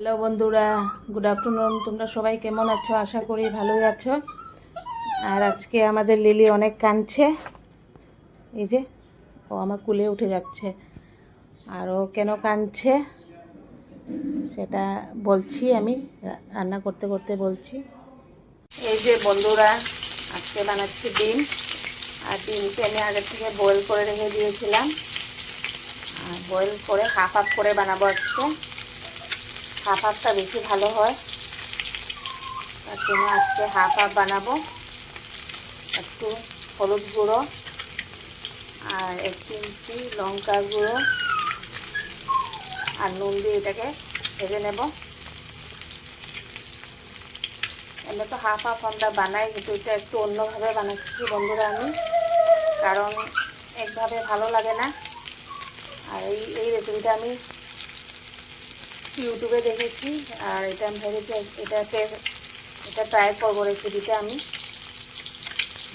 Hello বন্ধুরা, good afternoon. তোমরা সবাই কেমন আছো? আশা করি ভালোই আছো। আর আজকে আমাদের লিলি অনেক কাঁদছে। এই যে ও আমার কুলে উঠে যাচ্ছে। আর ও কেন কাঁদছে সেটা বলছি, আমি রান্না করতে করতে বলছি। এই যে বন্ধুরা, আজকে বানাচ্ছি ডিম। আর ডিমকে আমি আগে থেকে বয়েল করে রেখে দিয়েছিলাম। আর বয়েল করে হাফ হাফ করে বানাবো আজকে। হাফ হাফটা বেশি ভালো হয়, তার জন্য আজকে হাফ হাফ বানাবো। একটু হলুদ গুঁড়ো আর 1 চিমটি লঙ্কা গুঁড়ো আর নুন দিয়ে এটাকে ভেজে নেব। এমনি তো হাফ হাফ আমরা বানাই, কিন্তু এটা একটু অন্যভাবে বানাচ্ছি বন্ধুরা আমি, কারণ একভাবে ভালো লাগে না। আর এই রেসিপিটা আমি ইউটিউবে দেখেছি, আর এটা আমি ভেবেছি এটা ট্রাই করবো রেসিপিটা আমি।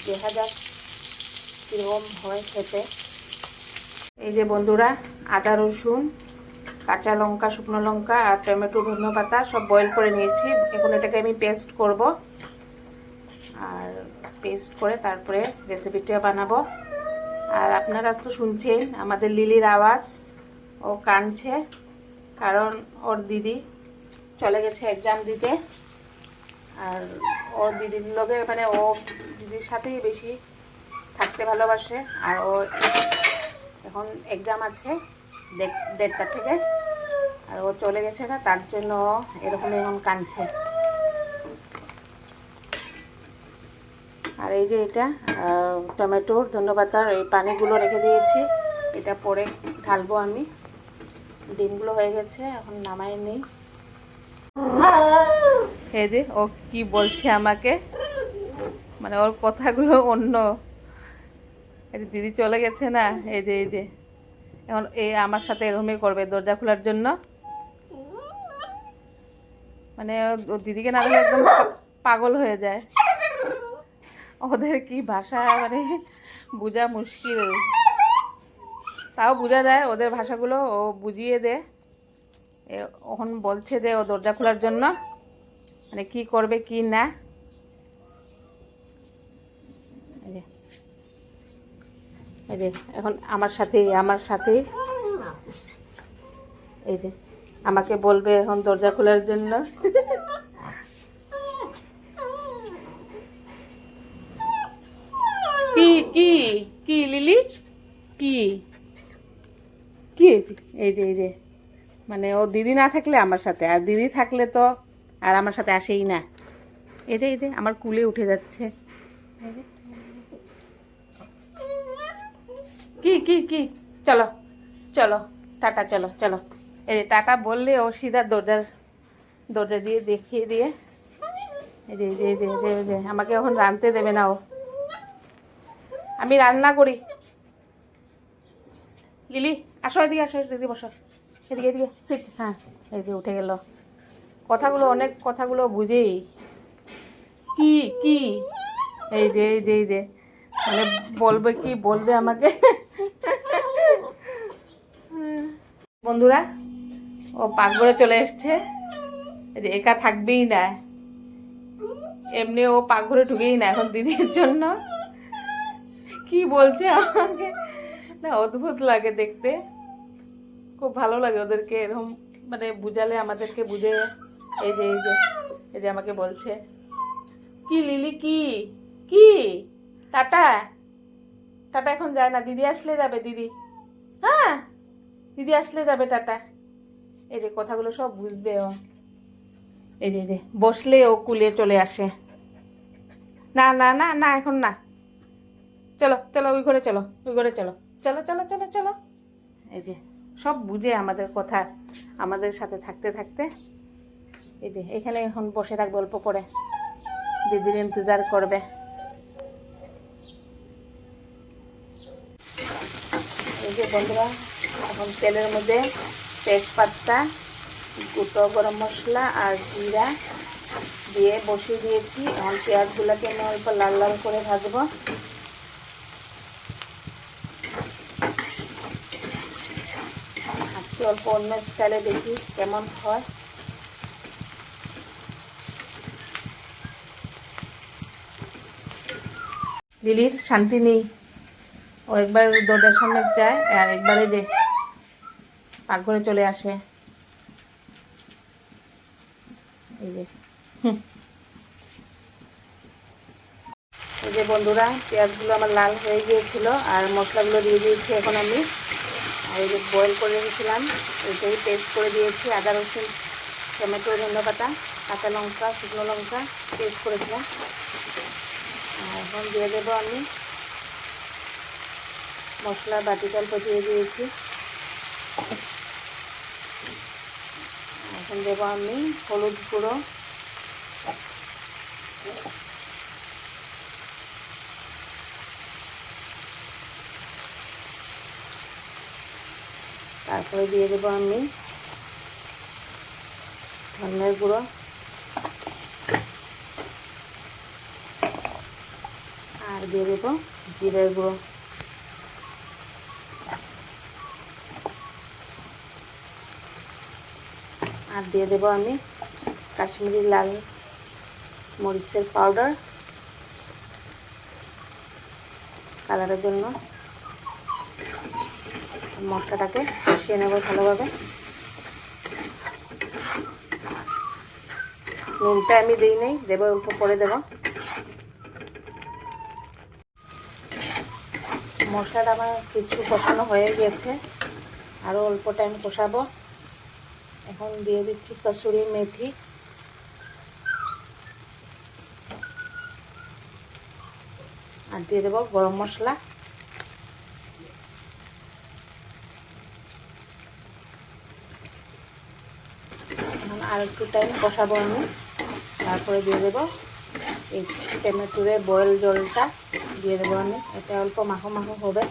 দেখা যাক কীরকম হয় খেতে। এই যে বন্ধুরা, আদা রসুন কাঁচা লঙ্কা শুকনো লঙ্কা আর টমেটো ধনেপাতা সব বয়েল করে নিয়েছি। এখন এটাকে আমি পেস্ট করব, আর পেস্ট করে তারপরে রেসিপিটা বানাবো। আর আপনারা তো শুনছেন আমাদের লিলির আওয়াজ, ও কাঁদছে কারণ ওর দিদি চলে গেছে এক্সাম দিতে। আর ওর দিদির লগে মানে ও দিদির সাথেই বেশি থাকতে ভালোবাসে। আর ও এখন এক্সাম আছে 1:30টা থেকে, আর ও চলে গেছে না, তার জন্য এরকম এখন কাঁদছে। আর এই যে এটা টমেটোর ধনেপাতার এই পানিগুলো রেখে দিয়েছি, এটা পরে ঢালবো আমি। ডিমগুলো হয়ে গেছে, এখন নামাই নিই। এই যে ও কি বলছে আমাকে, মানে ওর কথাগুলো অন্য। এই দিদি চলে গেছে না, এই যে এখন এই আমার সাথে এরকমই করবে দরজা খোলার জন্য। মানে ও দিদিকে না দেখলে একদম পাগল হয়ে যায়। ওদের কি ভাষা মানে বোঝা মুশকিল, তাও বোঝা যায় ওদের ভাষাগুলো, ও বুঝিয়ে দেয়। এখন বলছে যে ও দরজা খোলার জন্য, মানে কি করবে কি না। এই যে এখন আমার সাথে এই যে আমাকে বলবে এখন দরজা খোলার জন্য। কি কি কি লিলি, কি কি হয়েছে? এই যে মানে ও দিদি না থাকলে আমার সাথে, আর দিদি থাকলে তো আর আমার সাথে আসেই না। এই যে আমার কুলে উঠে যাচ্ছে। কি কি কি চলো চলো টাটা, চলো চলো। এই যে টাটা বললে ও সিধা দরজা দিয়ে দেখিয়ে দিয়ে এই যে আমাকে এখন রাঁধতে দেবে না ও। আমি রান্না করি। লিলি আসো, এদিকে আসো, দিদি বসো, এদিকে সিট। হ্যাঁ, এই যে উঠে গেল। অনেক কথাগুলো বুঝেই। কি কি এই যে মানে বলবে আমাকে। বন্ধুরা, ও পাকঘরে চলে এসছে। যে একা থাকবেই না, এমনি ও পাকঘরে ঢুকেই না এখন দিদির জন্য। কি বলছে আমাকে, না অদ্ভুত লাগে দেখতে, খুব ভালো লাগে ওদেরকে এরকম মানে বুঝালে, আমাদেরকে বুঝে। এই যে আমাকে বলছে কি লিলি কি কি টাটা টাটা, এখন যায় না, দিদি আসলে যাবে, দিদি হ্যাঁ দিদি আসলে যাবে টাটা। এই যে কথাগুলো সব বুঝবে ও। এই যে বসলে ও কুলে চলে আসে। না না না না, এখন না, চলো চলো ওই ঘরে চলো, ওই ঘরে চলো, চলো চলো চলো চলো। এই যে সব বুঝে আমাদের কথা, আমাদের সাথে থাকতে থাকতে। এই যে এখানে এখন বসে থাকবে, অল্প করে দিদির ইন্তজার করবে। এই যে বন্ধুরা, এখন তেলের মধ্যে তেজপাতা, গুঁটো গরম মশলা আর জিরা দিয়ে বসিয়ে দিয়েছি। এখন পেঁয়াজগুলোকে আমি অল্প লাল লাল করে ভাজবো। আজকে অল্প অন্য স্টাইলে দেখি কেমন হয়। লিলির শান্তি নেই, ও একবার দরজার সামনে যায় আর একবারে যে পাকঘরে চলে আসে। এই যে এই যে বন্ধুরা, পেঁয়াজগুলো আমার লাল হয়ে গিয়েছিল আর মশলাগুলো দিয়ে দিয়েছি এখন আমি। আর এই যে বয়েল করে রেখেছিলাম ওইটাই পেস্ট করে দিয়েছি, আদা রসুন টমেটো ধনেপাতা কাঁচা লঙ্কা শুকনো লঙ্কা পেস্ট করেছিলাম। আর এখন দিয়ে দেবো আমি মশলা বাটি অল্প দিয়ে দিয়েছি। এখন দেবো আমি হলুদ গুঁড়ো, তারপরে দিয়ে দেবো আমি ধনের গুঁড়ো, আর দিয়ে দেবো জিরের গুঁড়ো। আর দিয়ে দেবো আমি কাশ্মীরি লাল মরিচের পাউডার কালারের জন্য। মশলাটাকে কষিয়ে নেব ভালোভাবে। নুনটা আমি দিই নেই, দেবো অল্প পরে দেব। মশলাটা আমার কিছু কষানো হয়ে গেছে, আরও অল্প টাইম কষাবো। এখন দিয়ে দিচ্ছি কসুরি মেথি, আর দিয়ে দেবো গরম মশলা। এখন আর একটু টাইম কষাবো আমি, তারপরে দিয়ে দেবো এই টমেটোরে বয়েল জলটা দিয়ে দেবো আমি। এটা অল্প মাখো মাখো হবে।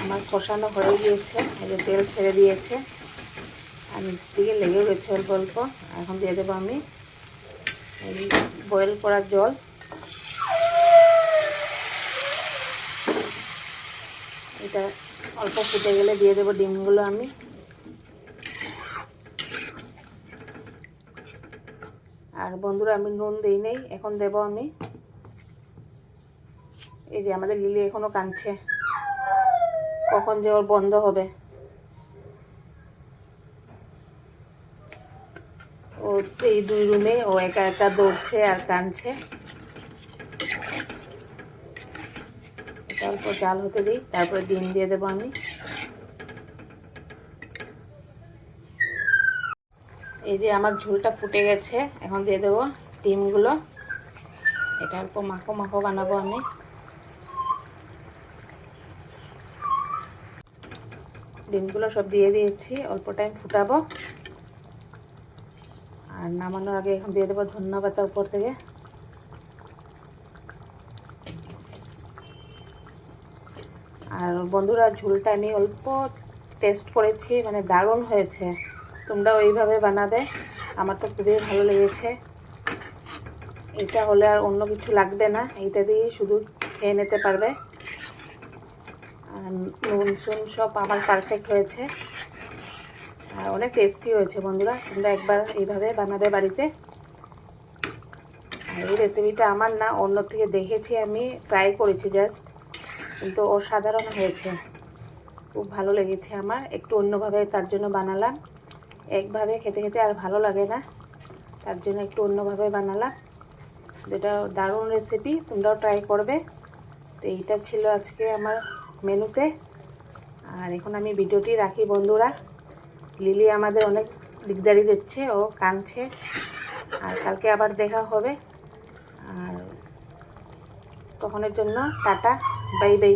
আমার কষানো হয়ে গিয়েছে, এই যে তেল ছেড়ে দিয়েছে আর নিচ থেকে লেগেও গেছে অল্প অল্প। এখন দিয়ে দেবো আমি এই বয়েল করা জল। এটা অল্প ফুটে গেলে দিয়ে দেবো ডিমগুলো আমি। আর বন্ধুরা আমি নুন দিই নেই, এখন দেব আমি। এই যে আমাদের লিলি এখনো কাঁদছে, কখন যে ওর বন্ধ হবে। ও এই দুই রুমে ও একা একা দৌড়ছে আর কাঁদছে। এটা অল্প জাল হতে দিই, তারপরে ডিম দিয়ে দেবো আমি। এই যে আমার ঝোলটা ফুটে গেছে, এখন দিয়ে দেবো ডিমগুলো। এটা অল্প মাখো মাখো বানাবো আমি। ডিমগুলো সব দিয়ে দিয়েছি, অল্প টাইম ফুটাবো। আর নামানোর আগে এখন দিয়ে দেবো ধনিয়া পাতা উপর থেকে। আর বন্ধুরা ঝোলটা আমি অল্প টেস্ট করেছি, মানে দারুণ হয়েছে। তোমরা ওইভাবে বানাবে, আমার তো খুবই ভালো লেগেছে। এটা হলে আর অন্য কিছু লাগবে না, এইটা দিয়ে শুধু খেয়ে নিতে পারবে। আর নুন চুন সব আমার পারফেক্ট হয়েছে আর অনেক টেস্টি হয়েছে। বন্ধুরা তোমরা একবার এইভাবে বানাবে বাড়িতে। আর এই রেসিপিটা আমার না, অন্য থেকে দেখেছি, আমি ট্রাই করেছি জাস্ট, কিন্তু অসাধারণ হয়েছে, খুব ভালো লেগেছে আমার। একটু অন্যভাবে তার জন্য বানালাম, একভাবে খেতে খেতে আর ভালো লাগে না, তার জন্য একটু অন্যভাবে বানালাম। যেটা দারুণ রেসিপি, তোমরাও ট্রাই করবে। তো এইটা ছিল আজকে আমার মেনুতে। আর এখন আমি ভিডিওটি রাখি বন্ধুরা। লিলি আমাদের অনেক দিকদারি দিচ্ছে, ও কাঁদছে। আর কালকে আবার দেখা হবে। আর তখনের জন্য টাটা, বাই বাই।